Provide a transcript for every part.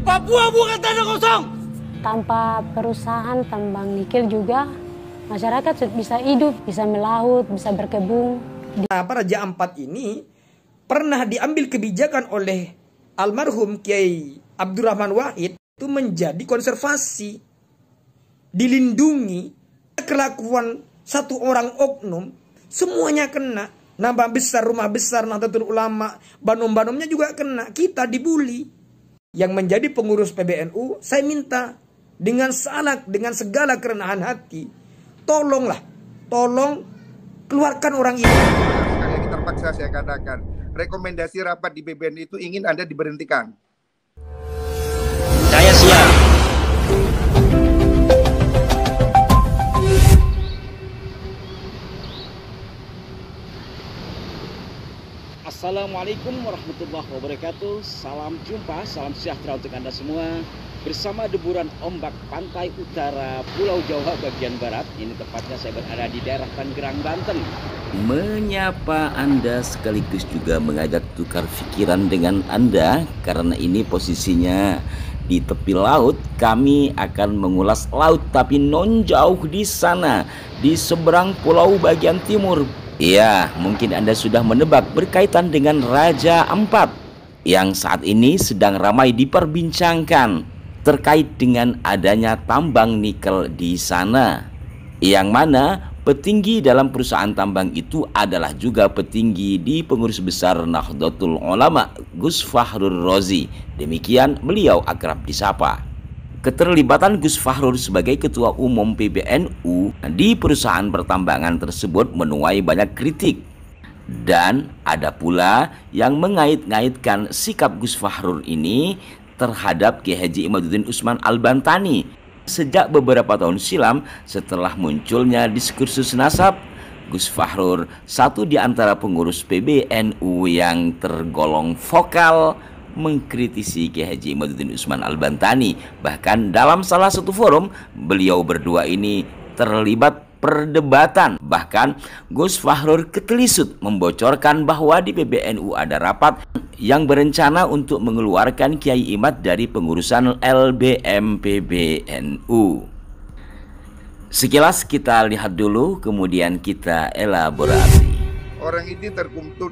Papua bukan tanah kosong. Tanpa perusahaan tambang nikel juga masyarakat bisa hidup, bisa melaut, bisa berkebun. Raja Ampat ini pernah diambil kebijakan oleh almarhum Kiai Abdurrahman Wahid itu menjadi konservasi, dilindungi. Kelakuan satu orang oknum semuanya kena. Nama besar, rumah besar Nahdlatul Ulama, banom-banomnya juga kena. Kita dibully. Yang menjadi pengurus PBNU, saya minta dengan segala kerenahan hati, tolong keluarkan orang ini. Sekali lagi terpaksa saya katakan, rekomendasi rapat di PBNU itu ingin Anda diberhentikan. Saya siap. Assalamualaikum warahmatullahi wabarakatuh. Salam jumpa, salam sejahtera untuk Anda semua. Bersama deburan ombak pantai utara Pulau Jawa bagian barat. Ini tepatnya saya berada di daerah Tangerang, Banten. Menyapa Anda sekaligus juga mengajak tukar pikiran dengan Anda. Karena ini posisinya di tepi laut. Kami akan mengulas laut tapi non jauh di sana, di seberang pulau bagian timur. Ya, mungkin Anda sudah menebak berkaitan dengan Raja Ampat yang saat ini sedang ramai diperbincangkan terkait dengan adanya tambang nikel di sana. Yang mana petinggi dalam perusahaan tambang itu adalah juga petinggi di pengurus besar Nahdlatul Ulama, Gus Fahrur Razi. Demikian beliau akrab disapa. Keterlibatan Gus Fahrur sebagai ketua umum PBNU di perusahaan pertambangan tersebut menuai banyak kritik. Dan ada pula yang mengait-ngaitkan sikap Gus Fahrur ini terhadap Kiai Haji Imaduddin Usman Al-Bantani. Sejak beberapa tahun silam setelah munculnya diskursus nasab, Gus Fahrur, satu di antara pengurus PBNU yang tergolong vokal, mengkritisi Kiai Haji Imaduddin Usman Al-Bantani. Bahkan dalam salah satu forum, beliau berdua ini terlibat perdebatan. Bahkan Gus Fahrur ketelisut membocorkan bahwa di PBNU ada rapat yang berencana untuk mengeluarkan Kiai Imad dari pengurusan LBM PBNU. Sekilas kita lihat dulu, kemudian kita elaborasi. Orang itu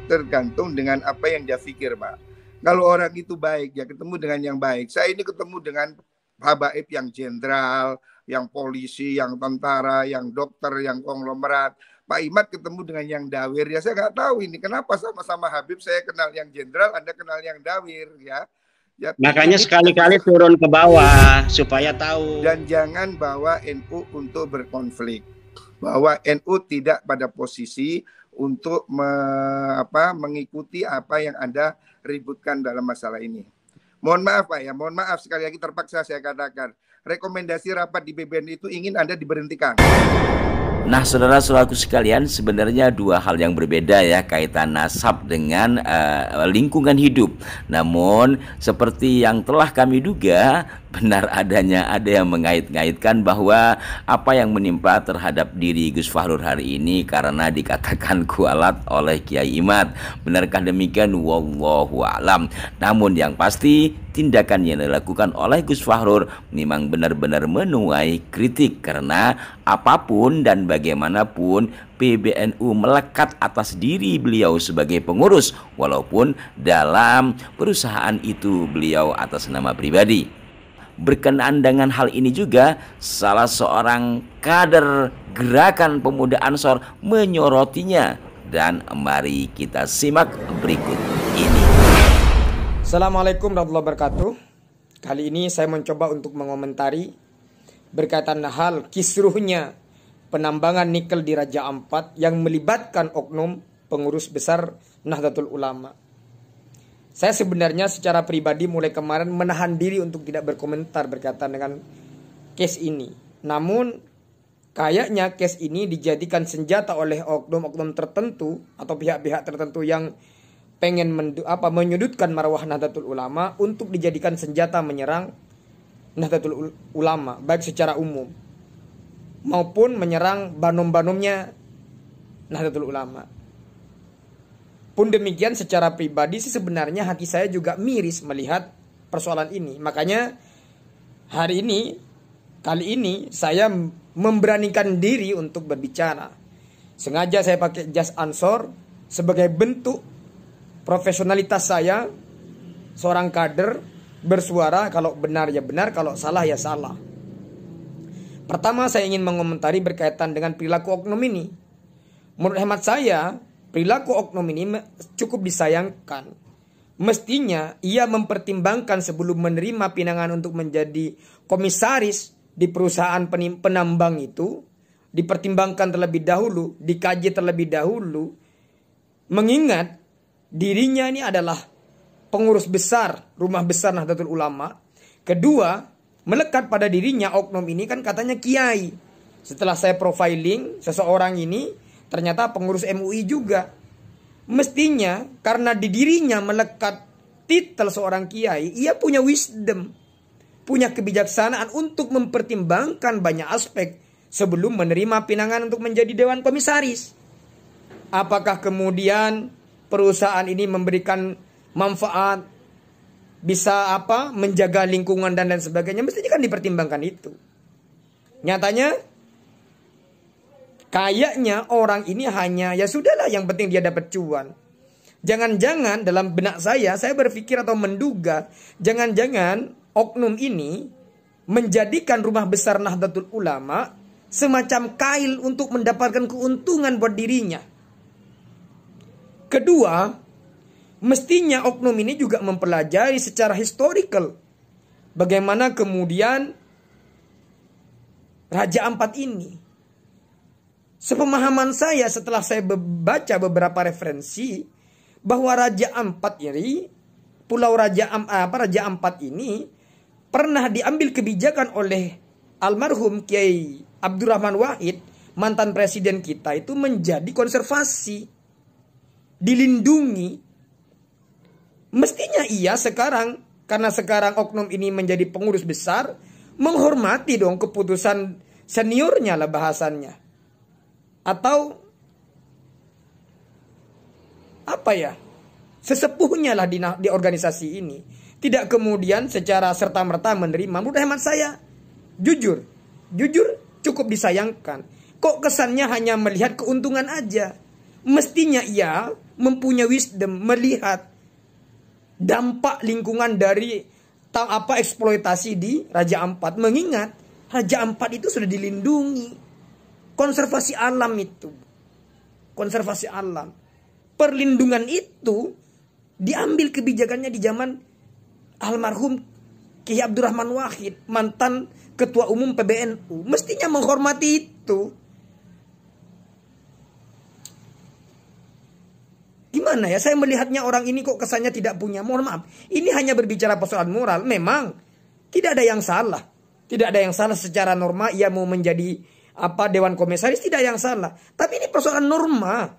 tergantung dengan apa yang dia pikir, Pak. Kalau orang itu baik, ya ketemu dengan yang baik. Saya ini ketemu dengan habaib yang jenderal, yang polisi, yang tentara, yang dokter, yang konglomerat. Pak Imad ketemu dengan yang dawir. Ya saya nggak tahu ini kenapa sama-sama Habib saya kenal yang jenderal, Anda kenal yang dawir, ya. Makanya sekali-kali turun ke bawah supaya tahu. Dan jangan bawa NU untuk berkonflik. Bahwa NU tidak pada posisi untuk mengikuti apa yang Anda ributkan dalam masalah ini. Mohon maaf Pak ya, mohon maaf sekali lagi terpaksa saya katakan. Rekomendasi rapat di PBNU itu ingin Anda diberhentikan. Nah, saudara-saudaraku sekalian, sebenarnya dua hal yang berbeda ya, kaitan nasab dengan lingkungan hidup. Namun seperti yang telah kami duga, benar ada yang mengait-ngaitkan bahwa apa yang menimpa terhadap diri Gus Fahrur hari ini karena dikatakan kualat oleh Kiai Imad. Benarkah demikian? Wallahu a'lam. Namun yang pasti tindakan yang dilakukan oleh Gus Fahrur memang benar-benar menuai kritik karena apapun dan bagaimanapun PBNU melekat atas diri beliau sebagai pengurus walaupun dalam perusahaan itu beliau atas nama pribadi. Berkenaan dengan hal ini juga salah seorang kader Gerakan Pemuda Ansor menyorotinya dan mari kita simak berikut ini. Assalamualaikum warahmatullahi wabarakatuh. Kali ini saya mencoba untuk mengomentari berkaitan hal kisruhnya penambangan nikel di Raja Ampat yang melibatkan oknum pengurus besar Nahdlatul Ulama. Saya sebenarnya secara pribadi mulai kemarin menahan diri untuk tidak berkomentar berkaitan dengan case ini. Namun kayaknya case ini dijadikan senjata oleh oknum-oknum tertentu atau pihak-pihak tertentu yang pengen menyudutkan marwah Nahdlatul Ulama untuk dijadikan senjata menyerang Nahdlatul Ulama baik secara umum maupun menyerang banom-banomnya Nahdlatul Ulama. Pun demikian secara pribadi sih sebenarnya hati saya juga miris melihat persoalan ini. Makanya hari ini, kali ini saya memberanikan diri untuk berbicara. Sengaja saya pakai jas ansor sebagai bentuk profesionalitas saya, seorang kader bersuara, kalau benar ya benar, kalau salah ya salah. Pertama saya ingin mengomentari berkaitan dengan perilaku oknum ini. Menurut hemat saya, perilaku oknum ini cukup disayangkan. Mestinya ia mempertimbangkan sebelum menerima pinangan untuk menjadi komisaris di perusahaan penambang itu, dipertimbangkan terlebih dahulu, dikaji terlebih dahulu, mengingat dirinya ini adalah pengurus besar Rumah Besar Nahdlatul Ulama. Kedua, melekat pada dirinya oknum ini kan katanya kiai. Setelah saya profiling, seseorang ini ternyata pengurus MUI juga. Mestinya karena di dirinya melekat titel seorang kiai, ia punya wisdom, punya kebijaksanaan untuk mempertimbangkan banyak aspek sebelum menerima pinangan untuk menjadi dewan komisaris. Apakah kemudian perusahaan ini memberikan manfaat, bisa menjaga lingkungan dan lain sebagainya, mestinya kan dipertimbangkan itu. Nyatanya kayaknya orang ini hanya ya sudahlah, yang penting dia dapat cuan. Jangan-jangan dalam benak saya berpikir atau menduga, jangan-jangan oknum ini menjadikan Rumah Besar Nahdlatul Ulama semacam kail untuk mendapatkan keuntungan buat dirinya. Kedua, mestinya oknum ini juga mempelajari secara historical bagaimana kemudian Raja Ampat ini. Sepemahaman saya setelah saya baca beberapa referensi, bahwa Raja Ampat ini, Pulau Raja Ampat ini pernah diambil kebijakan oleh almarhum Kiai Abdurrahman Wahid, mantan presiden kita, itu menjadi konservasi, dilindungi. Mestinya ia sekarang, karena sekarang oknum ini menjadi pengurus besar, menghormati dong keputusan seniornya lah bahasannya. Atau sesepuhnya lah di organisasi ini. Tidak kemudian secara serta-merta menerima. Menurut hemat saya, jujur cukup disayangkan. Kok kesannya hanya melihat keuntungan aja. Mestinya ia mempunyai wisdom, melihat dampak lingkungan dari eksploitasi di Raja Ampat. Mengingat Raja Ampat itu sudah dilindungi. Konservasi alam itu. Konservasi alam. Perlindungan itu diambil kebijakannya di zaman almarhum Kiai Abdurrahman Wahid, mantan Ketua Umum PBNU. Mestinya menghormati itu. Gimana ya, saya melihatnya orang ini kok kesannya tidak punya, mohon maaf, ini hanya berbicara persoalan moral. Memang tidak ada yang salah. Tidak ada yang salah secara norma ia mau menjadi dewan komisaris, tidak yang salah. Tapi ini persoalan norma,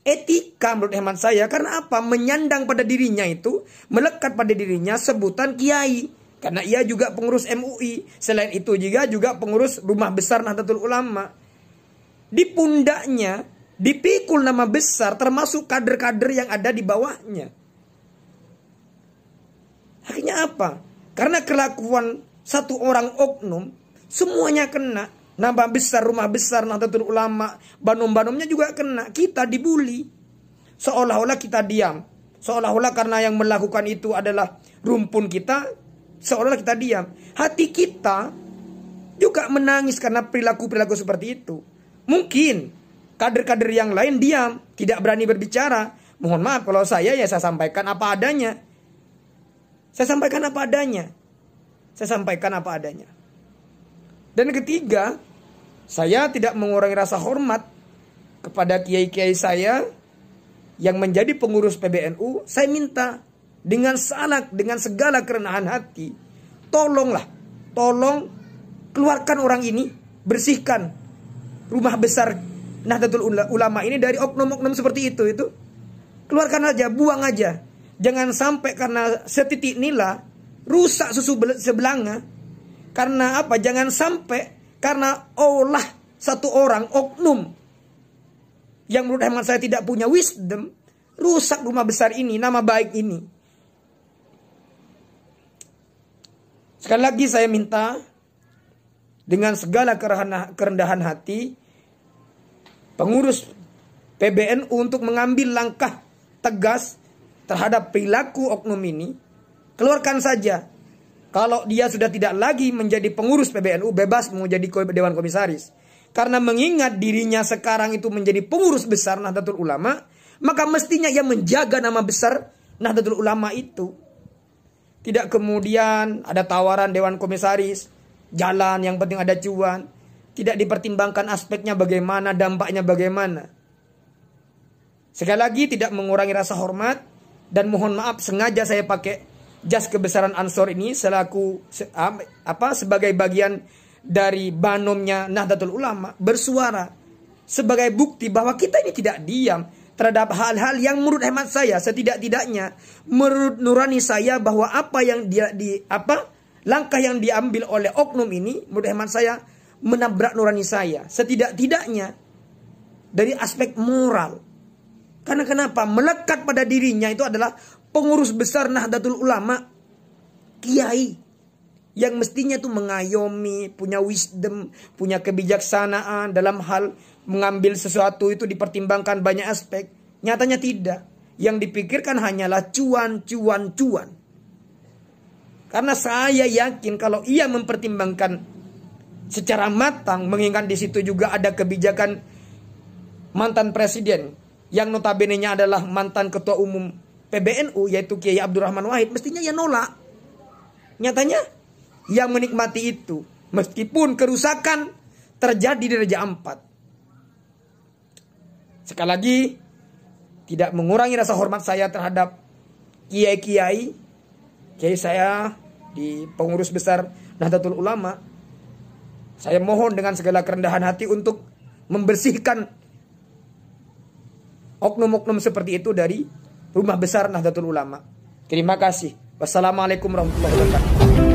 etika menurut hemat saya. Karena menyandang pada dirinya itu, melekat pada dirinya sebutan kiai. Karena ia juga pengurus MUI. Selain itu juga pengurus Rumah Besar Nahdlatul Ulama. Di pundaknya dipikul nama besar, termasuk kader-kader yang ada di bawahnya. Akhirnya apa? Karena kelakuan satu orang oknum, semuanya kena. Nama besar Rumah Besar Nahdlatul Ulama, banom-banomnya juga kena. Kita dibully. Seolah-olah kita diam. Seolah-olah karena yang melakukan itu adalah rumpun kita, seolah-olah kita diam. Hati kita juga menangis karena perilaku-perilaku seperti itu. Mungkin kader-kader yang lain diam, tidak berani berbicara. Mohon maaf kalau saya sampaikan apa adanya. Saya sampaikan apa adanya. Saya sampaikan apa adanya. Dan ketiga, saya tidak mengurangi rasa hormat kepada kiai-kiai saya yang menjadi pengurus PBNU. Saya minta dengan segala kerenahan hati, tolong keluarkan orang ini, bersihkan Rumah Besar Nahdlatul Ulama ini dari oknum-oknum seperti itu. Keluarkan aja, buang aja. Jangan sampai karena setitik nila rusak susu sebelanga. Karena jangan sampai karena olah satu orang oknum yang menurut hemat saya tidak punya wisdom, rusak Rumah Besar ini, nama baik ini. Sekali lagi saya minta dengan segala kerendahan hati pengurus PBNU untuk mengambil langkah tegas terhadap perilaku oknum ini. Keluarkan saja. Kalau dia sudah tidak lagi menjadi pengurus PBNU, bebas mau jadi Dewan Komisaris. Karena mengingat dirinya sekarang itu menjadi pengurus besar Nahdlatul Ulama, maka mestinya ia menjaga nama besar Nahdlatul Ulama itu. Tidak kemudian ada tawaran Dewan Komisaris, jalan yang penting ada cuan. Tidak dipertimbangkan aspeknya bagaimana, dampaknya bagaimana. Sekali lagi tidak mengurangi rasa hormat. Dan mohon maaf sengaja saya pakai jas kebesaran Ansor ini selaku sebagai bagian dari banomnya Nahdlatul Ulama, bersuara sebagai bukti bahwa kita ini tidak diam terhadap hal-hal yang menurut hemat saya, setidak-tidaknya menurut nurani saya, bahwa apa yang langkah yang diambil oleh oknum ini menurut hemat saya menabrak nurani saya, setidak-tidaknya dari aspek moral. Karena kenapa? Melekat pada dirinya itu adalah pengurus besar Nahdlatul Ulama, kiai yang mestinya itu mengayomi, punya wisdom, punya kebijaksanaan dalam hal mengambil sesuatu itu dipertimbangkan banyak aspek. Nyatanya tidak. Yang dipikirkan hanyalah cuan. Karena saya yakin kalau ia mempertimbangkan secara matang, mengingat di situ juga ada kebijakan mantan presiden yang notabene-nya adalah mantan ketua umum PBNU, yaitu Kiai Abdurrahman Wahid, mestinya ia nolak. Nyatanya yang menikmati itu, meskipun kerusakan terjadi di Raja Ampat. Sekali lagi, tidak mengurangi rasa hormat saya terhadap kiai saya di pengurus besar Nahdlatul Ulama. Saya mohon dengan segala kerendahan hati untuk membersihkan oknum-oknum seperti itu dari rumah besar Nahdlatul Ulama. Terima kasih. Wassalamualaikum warahmatullahi wabarakatuh.